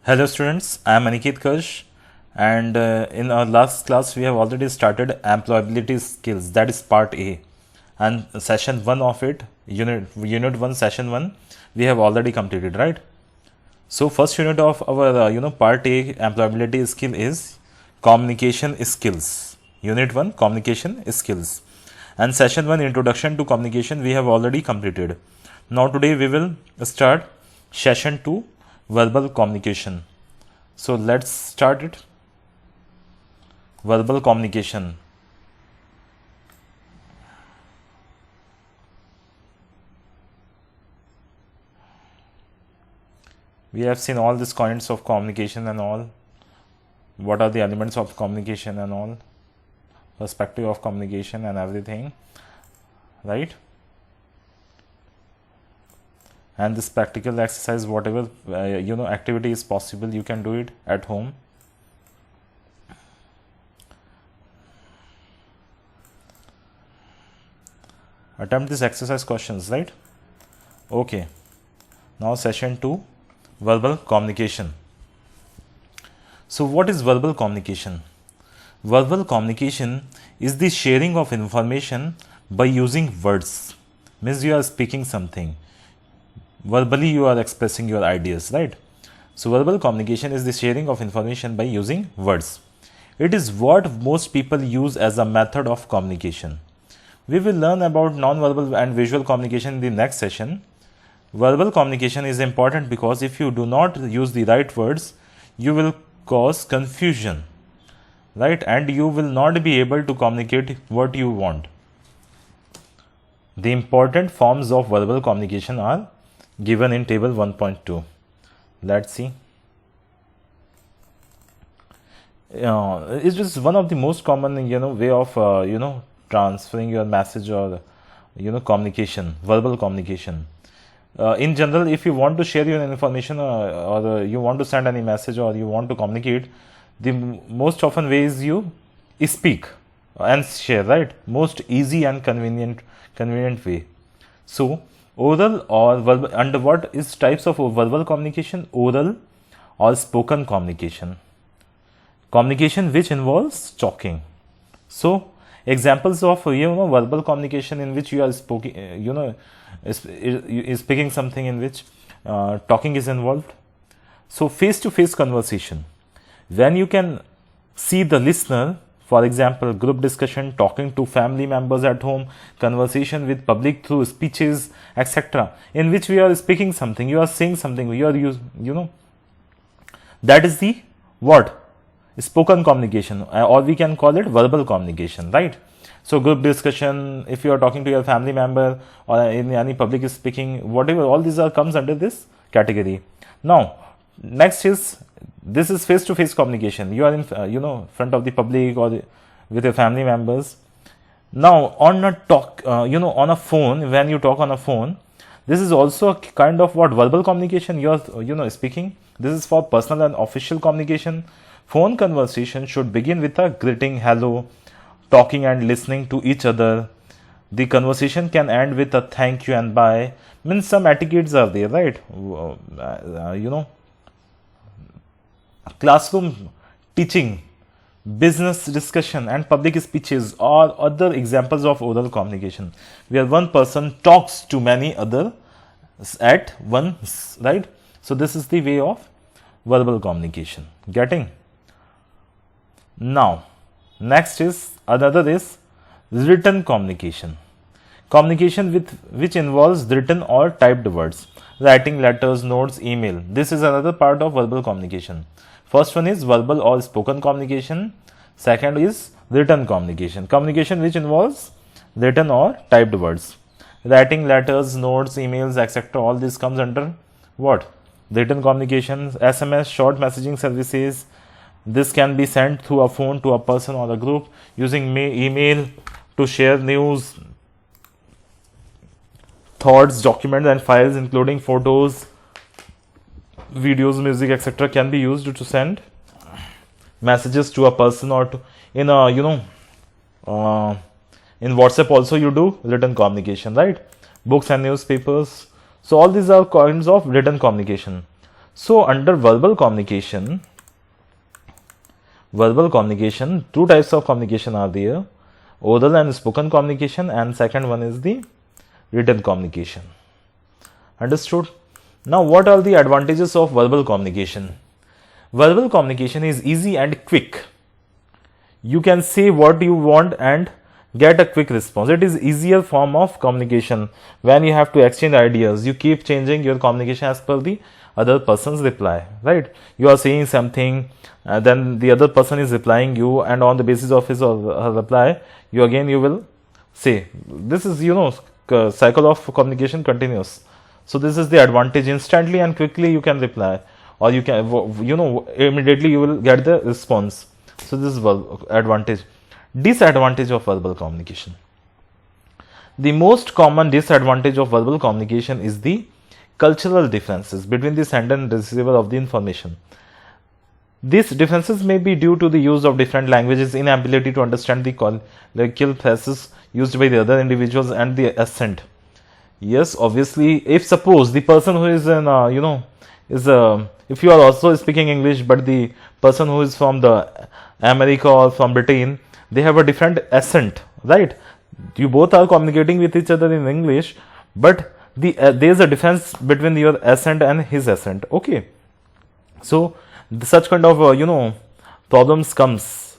Hello students, I am Aniket Karsh, and in our last class we have already started employability skills, that is part A, and session 1 of it, unit 1 session 1 we have already completed, right? So first unit of our part A employability skill is communication skills. Unit 1 communication skills, and session 1 introduction to communication we have already completed. Now today we will start session 2 verbal communication. So let's start it. Verbal communication. We have seen all these kinds of communication and all. What are the elements of communication and all, perspective of communication and everything, right? And this practical exercise, whatever activity is possible, you can do it at home. Attempt this exercise questions, right? Okay, now session 2 verbal communication. So what is verbal communication? Verbal communication is the sharing of information by using words. Means you are speaking something. Verbally you are expressing your ideas, right? So verbal communication is the sharing of information by using words. It is what most people use as a method of communication. We will learn about non-verbal and visual communication in the next session. Verbal communication is important because if you do not use the right words, you will cause confusion, right? And you will not be able to communicate what you want. The important forms of verbal communication are given in table 1.2. Let's see. It's just one of the most common way of transferring your message or communication, verbal communication. In general, if you want to share your information or you want to send any message or you want to communicate, the most often way is you speak and share, right? Most easy and convenient way. So oral or verbal, under what is types of verbal communication? Oral or spoken communication. Communication which involves talking. So examples of verbal communication in which you are speaking, speaking something in which talking is involved. So face-to-face conversation, when you can see the listener. For example, group discussion, talking to family members at home, conversation with public through speeches, etc. In which we are speaking something, you are saying something, you are that is the what? Spoken communication, or we can call it verbal communication, right? So group discussion, if you are talking to your family member or in any public speaking, whatever, all these comes under this category. Now, next is, this is face-to-face communication. You are in front of the public or with your family members. Now on a talk, on a phone, when you talk on a phone, this is also a kind of what? Verbal communication. You are speaking. This is for personal and official communication. Phone conversation should begin with a greeting, hello, talking and listening to each other. The conversation can end with a thank you and bye. Means some etiquettes are there, right? Classroom teaching, business discussion and public speeches are other examples of oral communication, where one person talks to many others at once, right? So this is the way of verbal communication. Getting? Now, next is, another is written communication. Communication which involves written or typed words, writing letters, notes, email. This is another part of verbal communication. First one is verbal or spoken communication. Second is written communication. Communication which involves written or typed words. Writing letters, notes, emails, etc. All this comes under what? Written communication. SMS, short messaging services. This can be sent through a phone to a person or a group, using email to share news, thoughts, documents and files including photos, videos, music, etc. can be used to send messages to a person or to in a in WhatsApp also you do written communication, right? Books and newspapers. So all these are kinds of written communication. So under verbal communication, two types of communication are there: oral and spoken communication, and second one is the written communication. Understood? Now, what are the advantages of verbal communication? Verbal communication is easy and quick. You can say what you want and get a quick response. It is easier form of communication. When you have to exchange ideas, you keep changing your communication as per the other person's reply, right? You are saying something, then the other person is replying you, and on the basis of his or her reply, you will say. This is, cycle of communication continuous. So this is the advantage. Instantly and quickly you can reply, or you can, immediately you will get the response. So this is advantage. Disadvantage of verbal communication. The most common disadvantage of verbal communication is the cultural differences between the sender and receiver of the information. These differences may be due to the use of different languages, inability to understand the colloquial phrases used by the other individuals, and the accent. Yes, obviously, if suppose the person who is in, if you are also speaking English, but the person who is from the America or from Britain, they have a different accent, right? You both are communicating with each other in English, but there is a difference between your accent and his accent. Okay, so such kind of problems comes.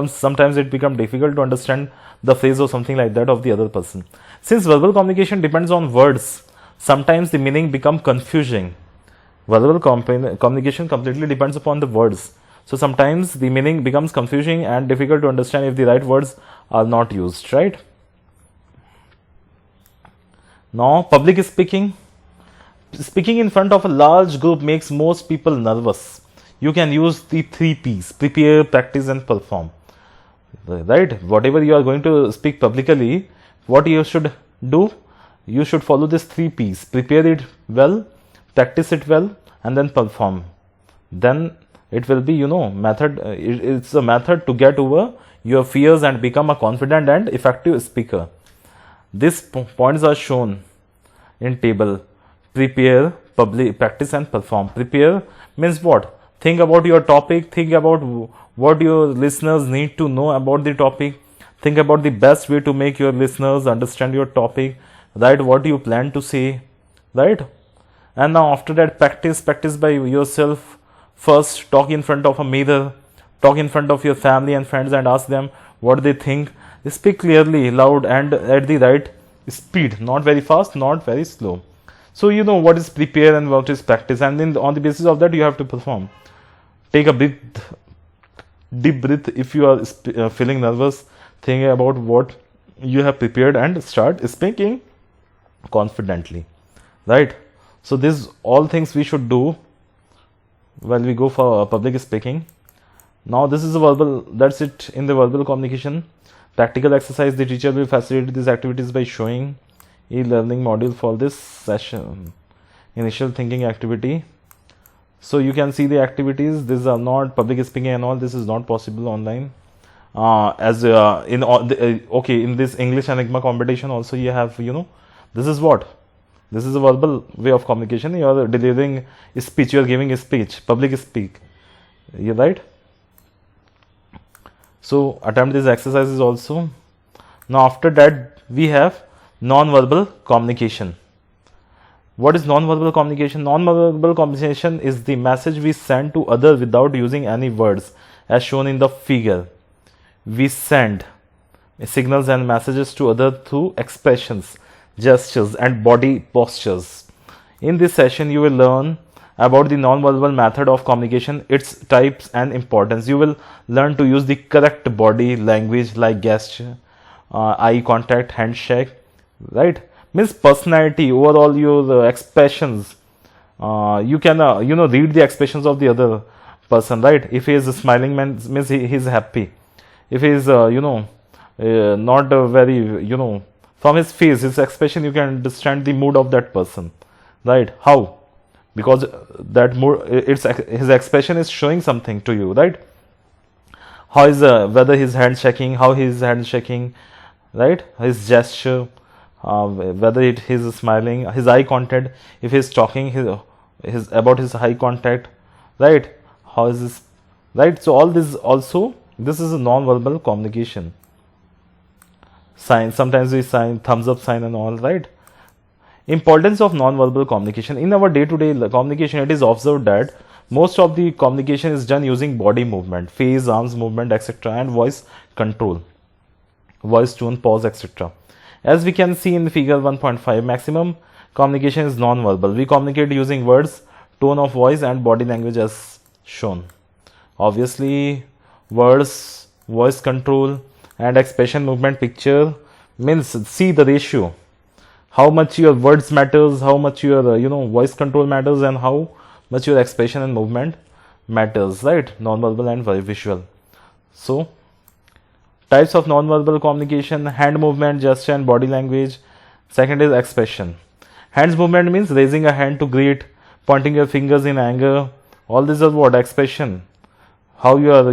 Sometimes it becomes difficult to understand the phrase or something like that of the other person. Since verbal communication depends on words, sometimes the meaning become confusing. Verbal communication completely depends upon the words. So sometimes the meaning becomes confusing and difficult to understand if the right words are not used, right? Now, public speaking. Speaking in front of a large group makes most people nervous. You can use the 3 P's: prepare, practice, and perform. Right? Whatever you are going to speak publicly, what you should do? You should follow these 3 P's: prepare it well, practice it well, and then perform. Then it will be, method. It's a method to get over your fears and become a confident and effective speaker. These points are shown in table: prepare, practice, and perform. Prepare means what? Think about your topic. Think about what your listeners need to know about the topic. Think about the best way to make your listeners understand your topic. Right? What you plan to say. Right? And now after that, practice by yourself. First, talk in front of a mirror. Talk in front of your family and friends and ask them what they think. Speak clearly, loud, and at the right speed. Not very fast, not very slow. So you know what is prepare and what is practice, and then on the basis of that you have to perform. Take a deep breath. If you are feeling nervous, think about what you have prepared and start speaking confidently. Right? So these all things we should do while we go for public speaking. Now this is a verbal. That's it in the verbal communication. Practical exercise. The teacher will facilitate these activities by showing e-learning module for this session. Initial thinking activity. So you can see the activities. These are not public speaking and all. This is not possible online. In this English Enigma competition also you have, this is what? This is a verbal way of communication. You are delivering a speech. You are giving a speech. Public speak. You right? So attempt these exercises also. Now after that we have non-verbal communication. What is non-verbal communication? Non-verbal communication is the message we send to others without using any words, as shown in the figure. We send signals and messages to others through expressions, gestures, and body postures. In this session, you will learn about the non-verbal method of communication, its types and importance. You will learn to use the correct body language like gesture, eye contact, handshake, right? Means personality, overall your expressions. You can read the expressions of the other person, right? If he is smiling, means he is happy. If he is not very from his face, his expression, you can understand the mood of that person, right? How? Because that mood, his expression is showing something to you, right? How is whether his hand shaking, how his hand shaking, right? His gesture, whether he is smiling, his eye contact, if he is talking, his eye contact, right? How is this, right? So all this also, this is a non-verbal communication. Sign, sometimes we sign thumbs up sign and all, right? Importance of non-verbal communication in our day-to-day communication. It is observed that most of the communication is done using body movement, face, arms movement, etc., and voice control, voice tone, pause, etc. As we can see in the figure 1.5, maximum communication is non-verbal. We communicate using words, tone of voice, and body language as shown. Obviously, words, voice control, and expression, movement, picture means see the ratio. How much your words matters, how much your voice control matters, and how much your expression and movement matters, right? Non-verbal and visual. So, types of non-verbal communication: hand movement, gesture, and body language. Second is expression. Hands movement means raising a hand to greet, pointing your fingers in anger. All these are what? Expression. How you are,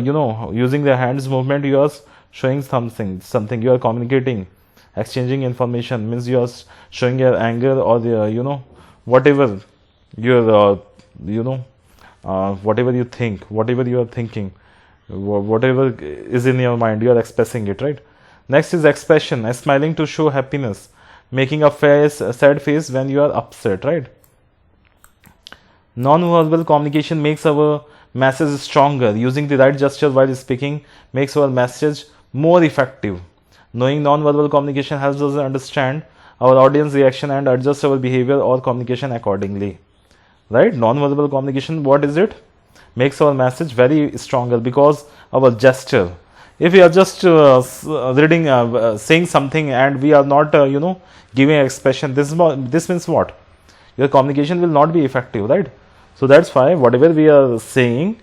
using the hands movement, you are showing something. You are communicating, exchanging information, means you are showing your anger or the, whatever your, whatever you think, whatever you are thinking, whatever is in your mind, you are expressing it, right? Next is expression, smiling to show happiness, making a sad face when you are upset, right? Non-verbal communication makes our message stronger. Using the right gesture while speaking makes our message more effective. Knowing non-verbal communication helps us understand our audience reaction and adjust our behavior or communication accordingly. Right? Non-verbal communication, what is it? Makes our message very stronger because our gesture. If we are just reading, saying something and we are not, giving expression, this means what? Your communication will not be effective, right? So that's why whatever we are saying,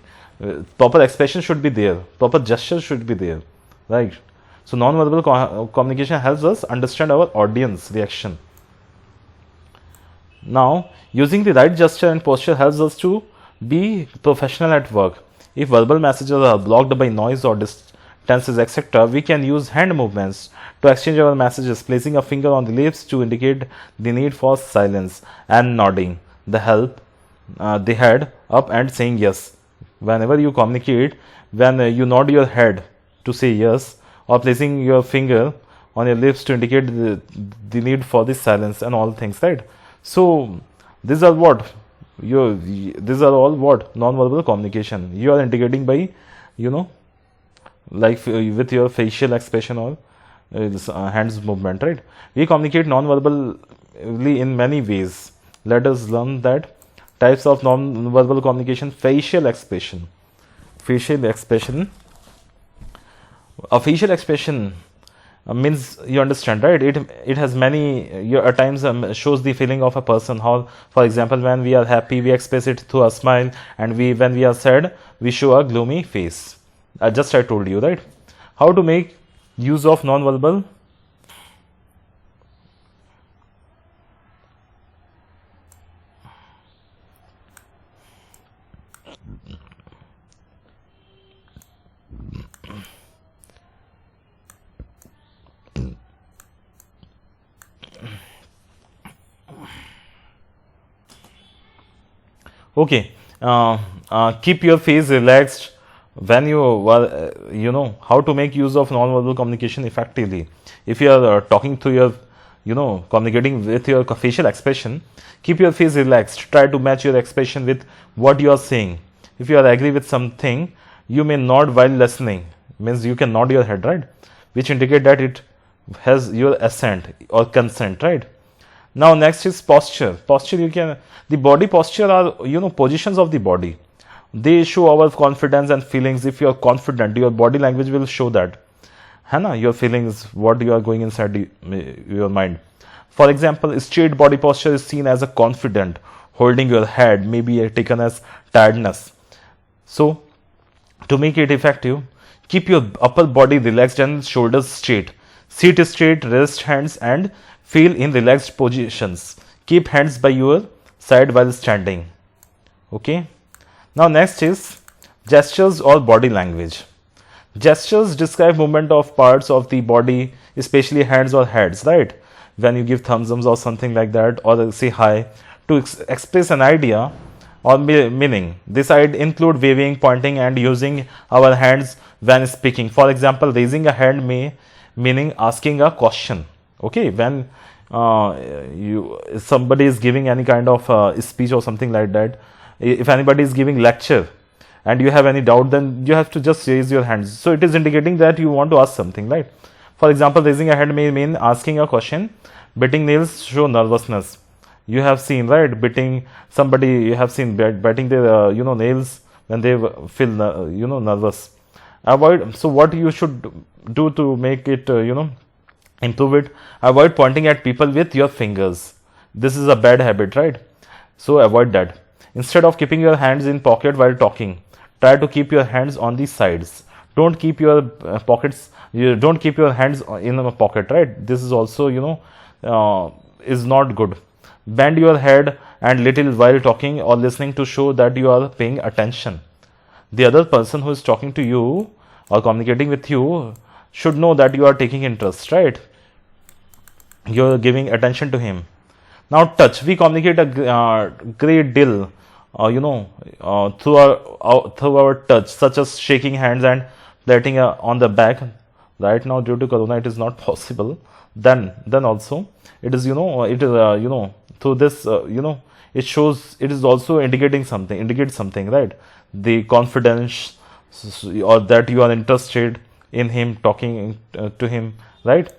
proper expression should be there, proper gesture should be there, right? So non-verbal communication helps us understand our audience reaction. Now, using the right gesture and posture helps us to be professional at work. If verbal messages are blocked by noise or distances, etc., we can use hand movements to exchange our messages, placing a finger on the lips to indicate the need for silence, and nodding the head up and saying yes. Whenever you communicate, when you nod your head to say yes, or placing your finger on your lips to indicate the need for this silence and all things, right? So these are what these are all what non-verbal communication. You are indicating by like with your facial expression or hands movement, right? We communicate non-verbally in many ways. Let us learn that types of non-verbal communication. Facial expression. A facial expression means, you understand, right? It has many, at times shows the feeling of a person. How, for example, when we are happy, we express it through a smile, and when we are sad, we show a gloomy face. I told you, right? How to make use of non-verbal. Okay, keep your face relaxed when you how to make use of non-verbal communication effectively. If you are talking to your communicating with your facial expression, keep your face relaxed. Try to match your expression with what you are saying. If you are agree with something, you may nod while listening. Means you can nod your head, right, which indicate that it has your assent or consent, right? Now next is posture. The body posture are positions of the body. They show our confidence and feelings. If you are confident, your body language will show that, your feelings, what you are going inside your mind. For example, straight body posture is seen as a confident. Holding your head may be taken as tiredness. So to make it effective, keep your upper body relaxed and shoulders straight. Sit straight, rest hands and feel in relaxed positions. Keep hands by your side while standing. Okay. Now next is gestures or body language. Gestures describe movement of parts of the body, especially hands or heads, right? When you give thumbs up or something like that, or say hi, to express an idea, or meaning. This side include waving, pointing, and using our hands when speaking. For example, raising a hand may meaning asking a question. Okay, when somebody is giving any kind of speech or something like that, if anybody is giving lecture and you have any doubt, then you have to just raise your hands. So it is indicating that you want to ask something, right? For example, raising a hand may mean asking a question. Biting nails show nervousness. You have seen, right, biting somebody, you have seen biting their nails when they feel nervous. Avoid. So what you should do to make it improve it? Avoid pointing at people with your fingers. This is a bad habit, right? So avoid that. Instead of keeping your hands in pocket while talking, try to keep your hands on the sides. Don't keep your don't keep your hands in a pocket, right? This is also is not good. Bend your head and little while talking or listening to show that you are paying attention. The other person who is talking to you or communicating with you should know that you are taking interest, right? You are giving attention to him. Now touch. We communicate a great deal through our touch, such as shaking hands and patting on the back. Right now, due to corona, it is not possible. Then also it is through this it shows, it is also indicates something, right? The confidence or that you are interested in him, talking to him, right?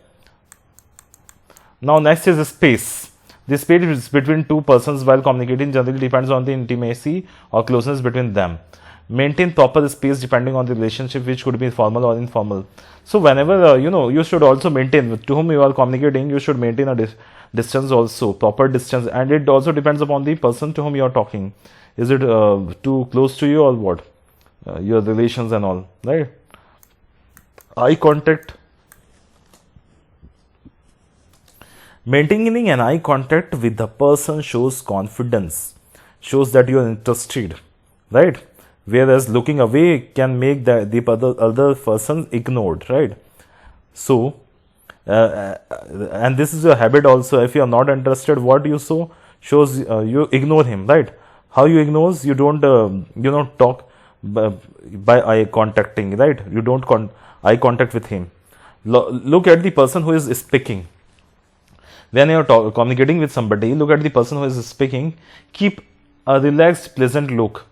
Now next is space. The space between two persons while communicating generally depends on the intimacy or closeness between them. Maintain proper space depending on the relationship, which could be formal or informal. So whenever you should also maintain, to whom you are communicating, you should maintain a distance also, proper distance, and it also depends upon the person to whom you are talking. Is it too close to you or what? Your relations and all, right? Eye contact. Maintaining an eye contact with the person shows confidence, shows that you are interested, right? Whereas looking away can make the other person ignored, right? So, and this is a habit also. If you are not interested, what you shows you ignore him, right? How you ignore? You don't talk by eye contacting, right? You don't eye contact with him. Look at the person who is speaking. When you are communicating with somebody, look at the person who is speaking. Keep a relaxed, pleasant look.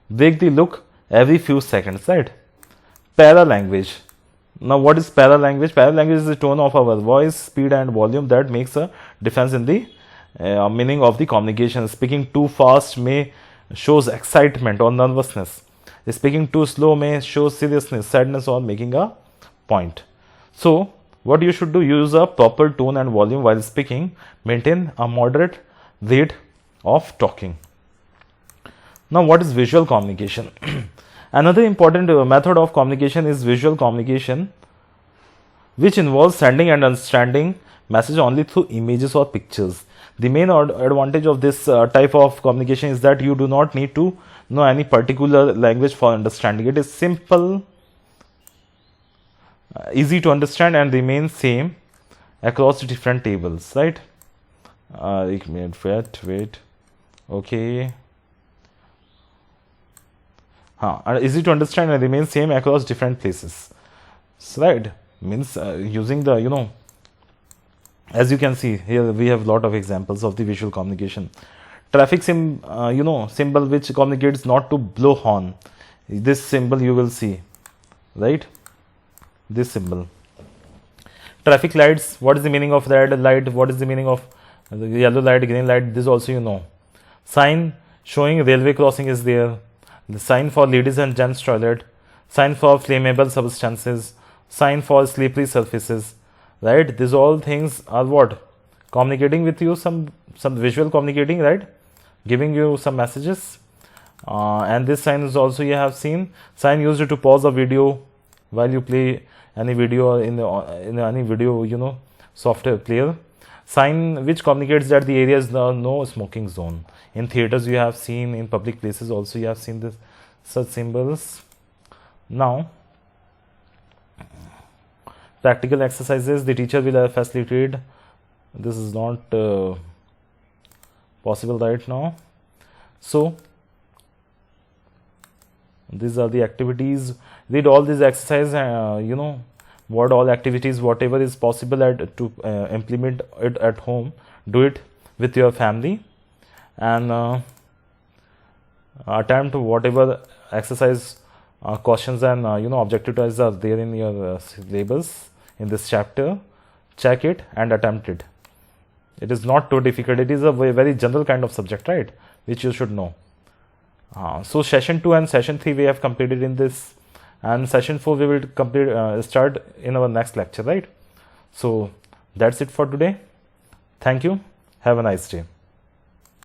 Break the look every few seconds, right? Paralanguage. Now, what is paralanguage? Paralanguage is the tone of our voice, speed and volume that makes a difference in the meaning of the communication. Speaking too fast may shows excitement or nervousness. Speaking too slow may show seriousness, sadness, or making a point. So, what you should do, use a proper tone and volume while speaking. Maintain a moderate rate of talking. Now, what is visual communication? Another important method of communication is visual communication, which involves sending and understanding message only through images or pictures. The main advantage of this type of communication is that you do not need to know any particular language for understanding. It is simple, easy to understand, and remain same across different tables, right? Wait. Okay. Easy to understand and remain same across different places. So, right, means using the as you can see here, we have a lot of examples of the visual communication. Traffic symbol which communicates not to blow horn. This symbol you will see, right? This symbol. Traffic lights. What is the meaning of red light? What is the meaning of the yellow light, green light? This also Sign showing railway crossing is there. The sign for ladies and gents toilet. Sign for flammable substances. Sign for slippery surfaces. Right? These all things are what? Communicating with you, some visual communicating, right? Giving you some messages. And this sign is also you have seen. Sign used to pause a video while you play any video in any video software player. Sign which communicates that the area is no smoking zone. In theaters you have seen, in public places also you have seen this such symbols. Now, practical exercises the teacher will facilitate. This is not possible right now. So, These are the activities. Read all these exercises, what all activities, whatever is possible to implement it at home, do it with your family, and attempt whatever exercise questions and objective tests are there in your syllabus in this chapter. Check it and attempt it. It is not too difficult. It is a very general kind of subject, right, which you should know. So session 2 and session 3 we have completed in this, and session 4 we will start in our next lecture, right? So that's it for today. Thank you. Have a nice day.